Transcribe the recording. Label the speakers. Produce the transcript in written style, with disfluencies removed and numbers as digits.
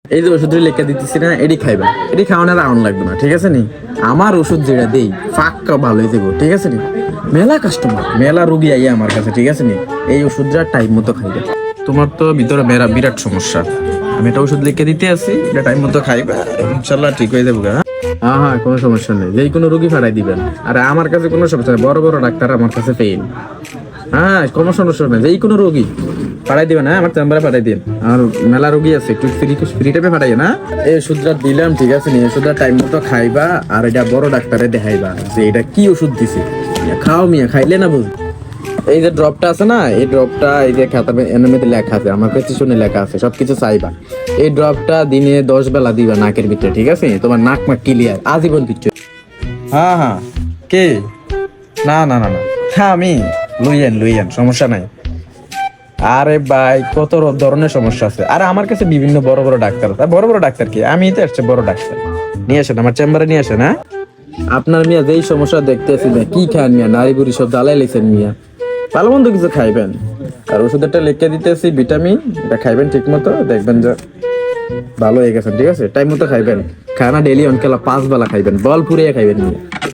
Speaker 1: এই যে ওষুধ লিখে দিতেছি না, এটি খাইবা, এটি খাওয়ানোর আউন লাগবে না, ঠিক আছে নি? আমার ওষুধ যেটা দেই ফাঁকা ভালো হয়ে যাবো, ঠিক আছে নি? মেলা কাস্টমার, মেলা রুগী আইয়া আমার কাছে, ঠিক আছে নি? এই ওষুধটা টাইম মতো খাইবে। তোমার তো ভিতরে মেরা বিরাট সমস্যা, আমি একটা ওষুধ লিখে দিতে আসি, এটা টাইম মতো খাইবা, ইনশাল্লাহ ঠিক হয়ে যাবো। হ্যাঁ হ্যাঁ, কোনো সমস্যা নেই, যেই কোনো রুগী ফাড়াই দিবেন। আর আমার কাছে কোনো সমস্যা নেই, বড় বড় ডাক্তার আমার কাছে পেইন। হ্যাঁ, কোনো সমস্যা নেই, যেই কোনো রোগী পাঠাই দিবেন। হ্যাঁ, আমার চেম্বারে পাঠাই দিন। আর মেলা রোগী আছে, একটু ফ্রি টাইমে পাঠাই না। এই ওষুধটা দিলাম, ঠিক আছে নি? ওষুধটা টাইম মতো খাইবা, আর এটা বড় ডাক্তারে দেখাইবা যে এটা কি ওষুধ দিছে। খাও মিয়া, খাইলে না বুঝ। এই যে ড্রপটা আছে না, এই ড্রপটা এই যে খাতার এনএমএতে লেখা আছে, আমার প্রেসক্রিপশনে লেখা আছে, সবকিছু চাইবা। এই ড্রপটা দিনে 10 বেলা দিবা নাকের ভিতরে, ঠিক আছে? তোমার নাক মাক ক্লিয়ার, আজীবন কিচ্ছু। হ্যাঁ হ্যাঁ, কে? না না না না, হ্যাঁ আমি লইয়েন, সমস্যা নাই। আরে ভাই, কত ধরনের সমস্যা আছে। আরে আমার কাছে বিভিন্ন বড় বড় ডাক্তার আছে। বড় বড় ডাক্তার কি, আমি তো আসছে বড় ডাক্তার। নিয়ে আসেন আমার চেম্বারে, নিয়ে আসেন। হ্যাঁ, আপনার মিয়া যেই সমস্যা দেখতেছি না, কি খান মিয়া, নারী বুড়ি সব জ্বালাই লেছেন মিয়া। ভালো মন্দ কিছু খাইবেন, আর ওষুধটা লিখে দিতেছি ভিটামিন, এটা খাইবেন ঠিক মতো, দেখবেন যে ভালো হয়ে গেছেন, ঠিক আছে? টাইম মতো খাইবেন, খানা ডেলি অনকেলা 5 বেলা খাইবেন, বল পুড়িয়ে খাইবেন মিয়া।